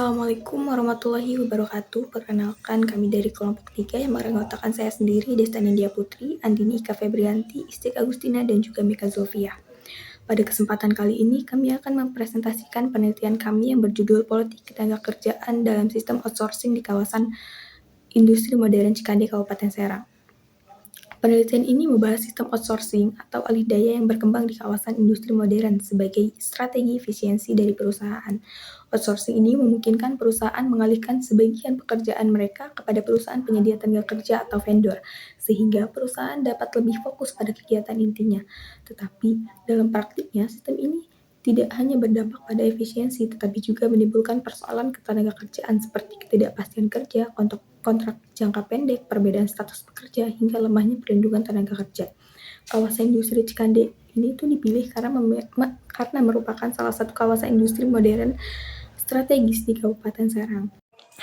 Assalamualaikum warahmatullahi wabarakatuh. Perkenalkan, kami dari kelompok 3 yang beranggotakan saya sendiri, Desta Nindya Putri, Andini Ika Febrianti, Istik Agustina, dan juga Mika Zulfia. Pada kesempatan kali ini, kami akan mempresentasikan penelitian kami yang berjudul Politik Ketenaga Kerjaan dalam Sistem Outsourcing di Kawasan Industri Modern Cikande, Kabupaten Serang. Penelitian ini membahas sistem outsourcing atau alih daya yang berkembang di kawasan industri modern sebagai strategi efisiensi dari perusahaan. Outsourcing ini memungkinkan perusahaan mengalihkan sebagian pekerjaan mereka kepada perusahaan penyedia tenaga kerja atau vendor, sehingga perusahaan dapat lebih fokus pada kegiatan intinya. Tetapi dalam praktiknya, sistem ini tidak hanya berdampak pada efisiensi, tetapi juga menimbulkan persoalan ketenaga kerjaan seperti ketidakpastian kerja, kontrak jangka pendek, perbedaan status pekerja, hingga lemahnya perlindungan tenaga kerja. Kawasan industri Cikande ini tuh dipilih karena merupakan salah satu kawasan industri modern strategis di Kabupaten Serang.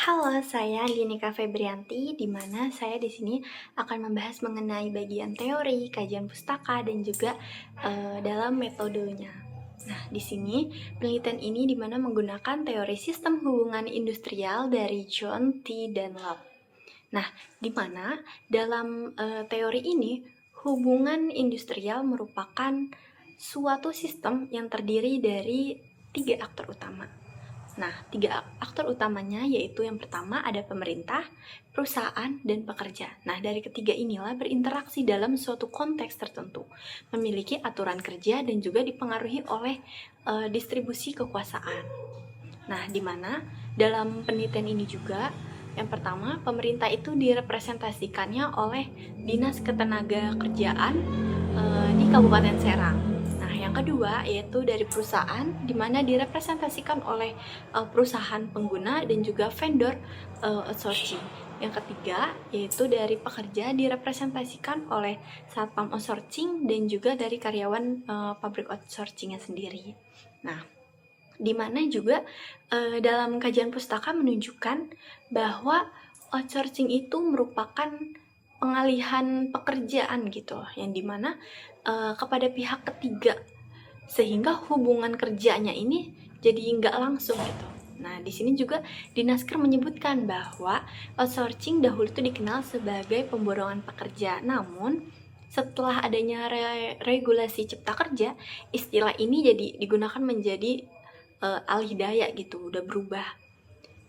Halo, saya Andini Febrianti, di mana saya di sini akan membahas mengenai bagian teori, kajian pustaka, dan juga dalam metodenya. Nah, di sini penelitian ini di mana menggunakan teori sistem hubungan industrial dari John T. Dunlop. Nah, di mana dalam teori ini hubungan industrial merupakan suatu sistem yang terdiri dari 3 aktor utama. Nah, 3 aktor utamanya yaitu yang pertama ada pemerintah, perusahaan, dan pekerja. Nah, dari ketiga inilah berinteraksi dalam suatu konteks tertentu, memiliki aturan kerja dan juga dipengaruhi oleh distribusi kekuasaan. Nah, di mana dalam penelitian ini juga yang pertama, pemerintah itu direpresentasikannya oleh Dinas Ketenaga Kerjaan di Kabupaten Serang. Nah, yang kedua yaitu dari perusahaan, di mana direpresentasikan oleh perusahaan pengguna dan juga vendor outsourcing. Yang ketiga yaitu dari pekerja direpresentasikan oleh satpam outsourcing dan juga dari karyawan pabrik outsourcingnya sendiri. Nah, di mana juga dalam kajian pustaka menunjukkan bahwa outsourcing itu merupakan pengalihan pekerjaan gitu, yang dimana kepada pihak ketiga, sehingga hubungan kerjanya ini jadi nggak langsung gitu. Nah, di sini juga Dinasker menyebutkan bahwa outsourcing dahulu itu dikenal sebagai pemborongan pekerja, namun setelah adanya regulasi cipta kerja, istilah ini jadi digunakan menjadi alih daya gitu, udah berubah.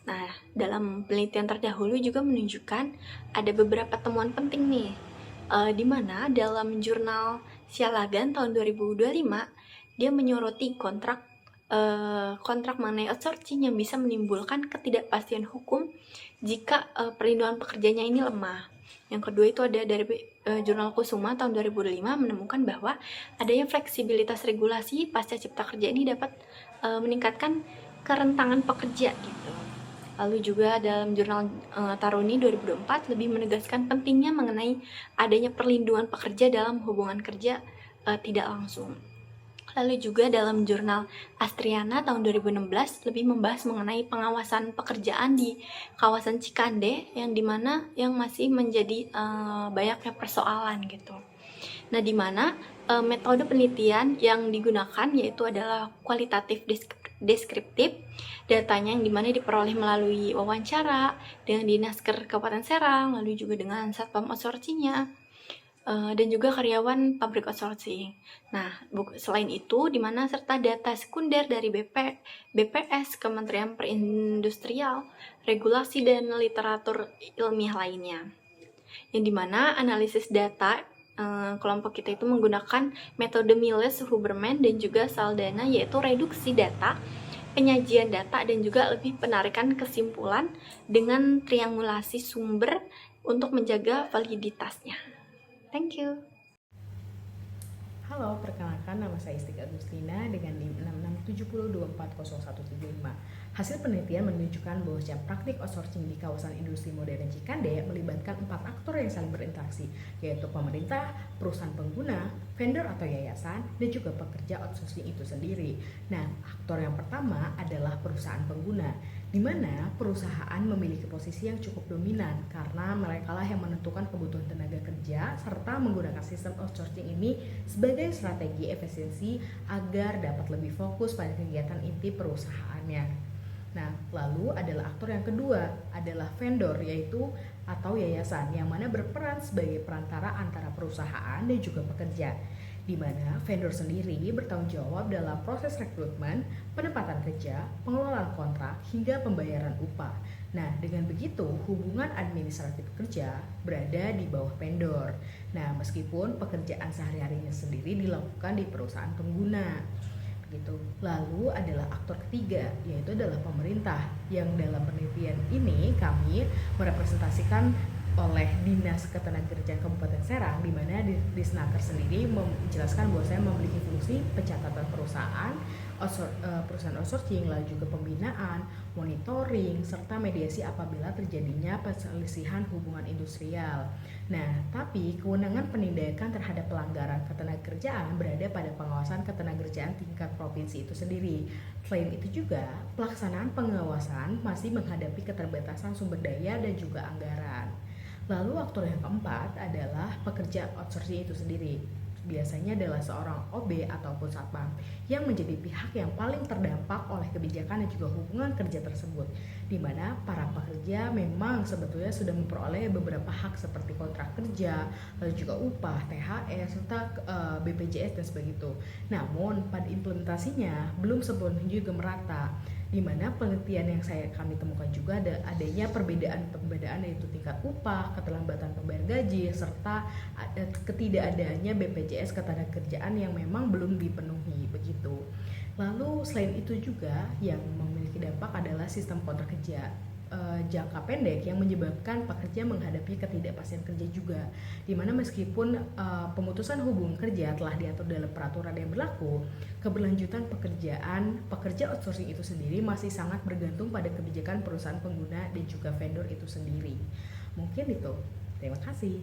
Nah, dalam penelitian terdahulu juga menunjukkan ada beberapa temuan penting nih, di mana dalam jurnal Sialagan tahun 2025 dia menyoroti kontrak mengenai outsourcing yang bisa menimbulkan ketidakpastian hukum jika perlindungan pekerjanya ini lemah. Yang kedua itu ada dari jurnal Kusuma tahun 2005 menemukan bahwa adanya fleksibilitas regulasi pasca cipta kerja ini dapat meningkatkan kerentangan pekerja gitu. Lalu juga dalam jurnal Taruni 2024 lebih menegaskan pentingnya mengenai adanya perlindungan pekerja dalam hubungan kerja tidak langsung. Lalu juga dalam jurnal Astriana tahun 2016 lebih membahas mengenai pengawasan pekerjaan di kawasan Cikande yang dimana yang masih menjadi banyaknya persoalan gitu. Nah, di mana metode penelitian yang digunakan yaitu adalah kualitatif deskriptif, datanya yang dimana diperoleh melalui wawancara dengan Dinasker Kabupaten Serang, lalu juga dengan satpam outsourcingnya, dan juga karyawan pabrik outsourcing. Nah, selain itu, di mana serta data sekunder dari BPS, Kementerian Perindustrial, Regulasi dan Literatur Ilmiah lainnya. Yang dimana analisis data kelompok kita itu menggunakan metode Miles-Huberman dan juga Saldana, yaitu reduksi data, penyajian data, dan juga lebih penarikan kesimpulan dengan triangulasi sumber untuk menjaga validitasnya. Thank you. Halo, perkenalkan nama saya Istik Agustina dengan NIM 6670240175. Hasil penelitian menunjukkan bahwa praktik outsourcing di kawasan industri modern Cikande melibatkan 4 aktor yang saling berinteraksi, yaitu pemerintah, perusahaan pengguna, vendor atau yayasan, dan juga pekerja outsourcing itu sendiri. Nah, aktor yang pertama adalah perusahaan pengguna, di mana perusahaan memiliki posisi yang cukup dominan karena mereka lah yang menentukan kebutuhan tenaga kerja serta menggunakan sistem outsourcing ini sebagai strategi efisiensi agar dapat lebih fokus pada kegiatan inti perusahaannya. Nah, lalu adalah aktor yang kedua adalah vendor, yaitu atau yayasan yang mana berperan sebagai perantara antara perusahaan dan juga pekerja, di mana vendor sendiri bertanggung jawab dalam proses rekrutmen, penempatan kerja, pengelolaan kontrak, hingga pembayaran upah. Nah, dengan begitu hubungan administratif kerja berada di bawah vendor. Nah, meskipun pekerjaan sehari-harinya sendiri dilakukan di perusahaan pengguna. Gitu. Lalu adalah aktor ketiga, yaitu adalah pemerintah, yang dalam penelitian ini kami merepresentasikan oleh Dinas Ketenagakerjaan Kabupaten Serang, di mana Disnaker sendiri menjelaskan bahwa saya memiliki fungsi pencatatan perusahaan, perusahaan outsourcing, lalu juga pembinaan, monitoring, serta mediasi apabila terjadinya perselisihan hubungan industrial. Nah, tapi kewenangan penindakan terhadap pelanggaran ketenagakerjaan berada pada pengawasan ketenagakerjaan tingkat provinsi itu sendiri. Selain itu juga, pelaksanaan pengawasan masih menghadapi keterbatasan sumber daya dan juga anggaran. Lalu aktor yang keempat adalah pekerja outsourcing itu sendiri. Biasanya adalah seorang OB ataupun satpam yang menjadi pihak yang paling terdampak oleh kebijakan dan juga hubungan kerja tersebut, di mana para pekerja memang sebetulnya sudah memperoleh beberapa hak seperti kontrak kerja, lalu juga upah, THR, serta BPJS dan sebagainya. Namun pada implementasinya belum sepenuhnya juga merata, di mana penelitian yang kami temukan juga adanya perbedaan yaitu tingkat upah, keterlambatan pembayaran gaji, serta ketidakadaannya BPJS ketenagakerjaan yang memang belum dipenuhi begitu. Lalu selain itu juga yang memiliki dampak adalah sistem kontrak kerja jangka pendek yang menyebabkan pekerja menghadapi ketidakpastian kerja juga, dimana meskipun pemutusan hubungan kerja telah diatur dalam peraturan yang berlaku, keberlanjutan pekerja outsourcing itu sendiri masih sangat bergantung pada kebijakan perusahaan pengguna dan juga vendor itu sendiri. Mungkin itu. Terima kasih.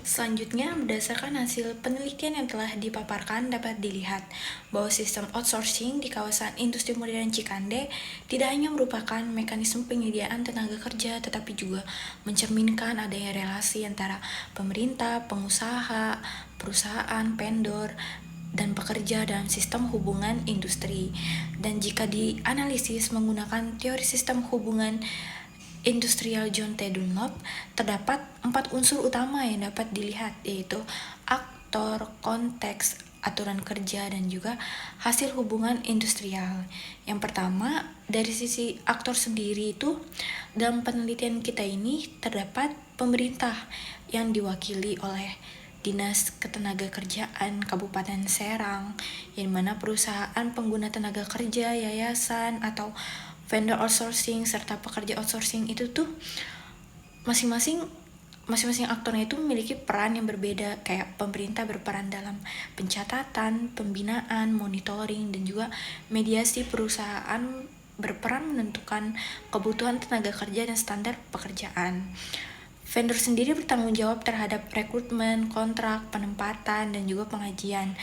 Selanjutnya, berdasarkan hasil penelitian yang telah dipaparkan, dapat dilihat bahwa sistem outsourcing di kawasan industri modern Cikande tidak hanya merupakan mekanisme penyediaan tenaga kerja, tetapi juga mencerminkan adanya relasi antara pemerintah, pengusaha, perusahaan, vendor, dan pekerja dalam sistem hubungan industri. Dan jika dianalisis menggunakan teori sistem hubungan industrial John T. Dunlop, terdapat 4 unsur utama yang dapat dilihat, yaitu aktor, konteks, aturan kerja, dan juga hasil hubungan industrial. Yang pertama, dari sisi aktor sendiri itu, dalam penelitian kita ini terdapat pemerintah yang diwakili oleh Dinas Ketenagakerjaan Kabupaten Serang, yang mana perusahaan pengguna tenaga kerja, yayasan, atau vendor outsourcing serta pekerja outsourcing itu tuh masing-masing aktornya itu memiliki peran yang berbeda. Kayak pemerintah berperan dalam pencatatan, pembinaan, monitoring, dan juga mediasi. Perusahaan berperan menentukan kebutuhan tenaga kerja dan standar pekerjaan. Vendor sendiri bertanggung jawab terhadap rekrutmen, kontrak, penempatan, dan juga pengajian.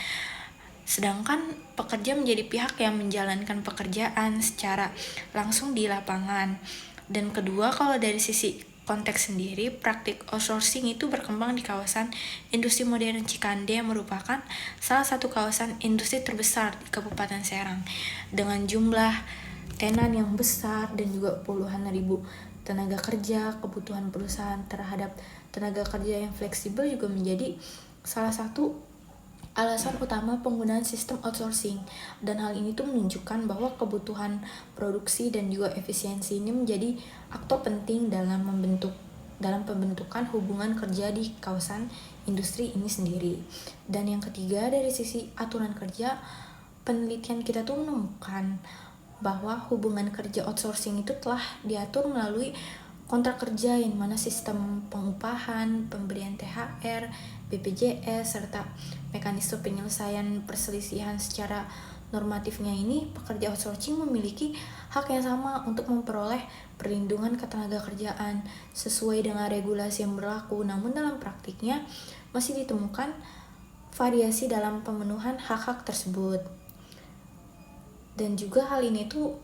Sedangkan pekerja menjadi pihak yang menjalankan pekerjaan secara langsung di lapangan. Dan kedua, kalau dari sisi konteks sendiri, praktik outsourcing itu berkembang di kawasan industri modern Cikande yang merupakan salah satu kawasan industri terbesar di Kabupaten Serang dengan jumlah tenan yang besar dan juga puluhan ribu tenaga kerja. Kebutuhan perusahaan terhadap tenaga kerja yang fleksibel juga menjadi salah satu alasan utama penggunaan sistem outsourcing, dan hal ini tuh menunjukkan bahwa kebutuhan produksi dan juga efisiensi ini menjadi aktor penting dalam pembentukan hubungan kerja di kawasan industri ini sendiri. Dan yang ketiga, dari sisi aturan kerja, penelitian kita tuh menemukan bahwa hubungan kerja outsourcing itu telah diatur melalui kontrak kerja yang mana sistem pengupahan, pemberian THR, BPJS, serta mekanisme penyelesaian perselisihan secara normatifnya ini, pekerja outsourcing memiliki hak yang sama untuk memperoleh perlindungan ketenaga kerjaan sesuai dengan regulasi yang berlaku. Namun dalam praktiknya masih ditemukan variasi dalam pemenuhan hak-hak tersebut. Dan juga hal ini tuh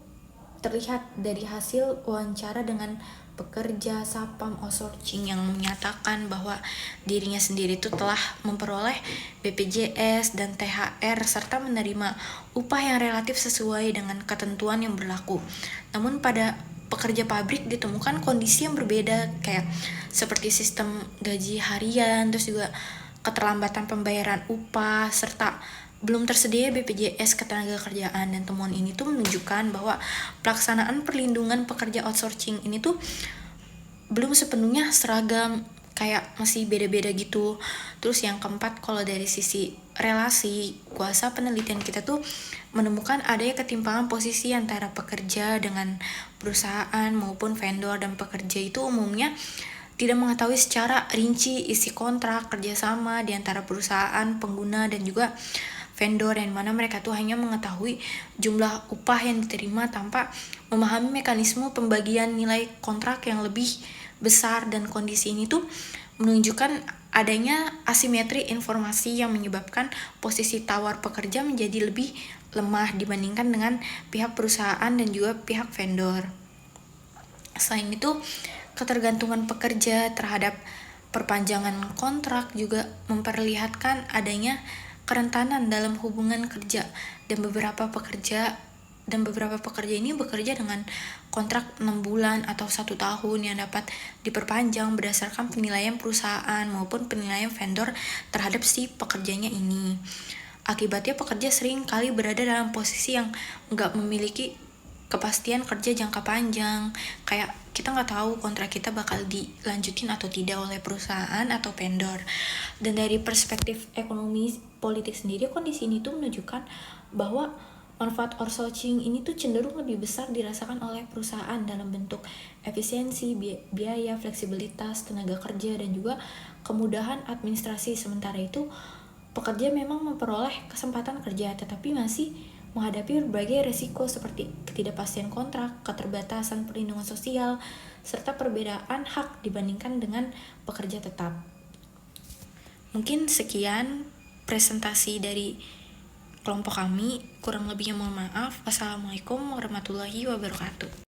terlihat dari hasil wawancara dengan pekerja Sapam outsourcing yang menyatakan bahwa dirinya sendiri itu telah memperoleh BPJS dan THR serta menerima upah yang relatif sesuai dengan ketentuan yang berlaku. Namun pada pekerja pabrik ditemukan kondisi yang berbeda, kayak seperti sistem gaji harian, terus juga keterlambatan pembayaran upah, serta belum tersedia BPJS ketenagakerjaan. Dan temuan ini tuh menunjukkan bahwa pelaksanaan perlindungan pekerja outsourcing ini tuh belum sepenuhnya seragam, kayak masih beda-beda gitu. Terus yang keempat, kalau dari sisi relasi, kuasa penelitian kita tuh menemukan adanya ketimpangan posisi antara pekerja dengan perusahaan maupun vendor, dan pekerja itu umumnya tidak mengetahui secara rinci isi kontrak kerjasama di antara perusahaan, pengguna, dan juga vendor, yang mana mereka tuh hanya mengetahui jumlah upah yang diterima tanpa memahami mekanisme pembagian nilai kontrak yang lebih besar. Dan kondisi ini tuh menunjukkan adanya asimetri informasi yang menyebabkan posisi tawar pekerja menjadi lebih lemah dibandingkan dengan pihak perusahaan dan juga pihak vendor. Selain itu, ketergantungan pekerja terhadap perpanjangan kontrak juga memperlihatkan adanya kerentanan dalam hubungan kerja, dan beberapa pekerja ini bekerja dengan kontrak 6 bulan atau 1 tahun yang dapat diperpanjang berdasarkan penilaian perusahaan maupun penilaian vendor terhadap si pekerjanya ini. Akibatnya pekerja sering kali berada dalam posisi yang nggak memiliki kepastian kerja jangka panjang, kayak kita nggak tahu kontrak kita bakal dilanjutin atau tidak oleh perusahaan atau vendor. Dan dari perspektif ekonomi politik sendiri, kondisi ini tuh menunjukkan bahwa manfaat outsourcing ini tuh cenderung lebih besar dirasakan oleh perusahaan dalam bentuk efisiensi, biaya, fleksibilitas tenaga kerja, dan juga kemudahan administrasi. Sementara itu, pekerja memang memperoleh kesempatan kerja, tetapi masih menghadapi berbagai risiko seperti ketidakpastian kontrak, keterbatasan perlindungan sosial, serta perbedaan hak dibandingkan dengan pekerja tetap. Mungkin sekian presentasi dari kelompok kami, kurang lebihnya mohon maaf. Wassalamualaikum warahmatullahi wabarakatuh.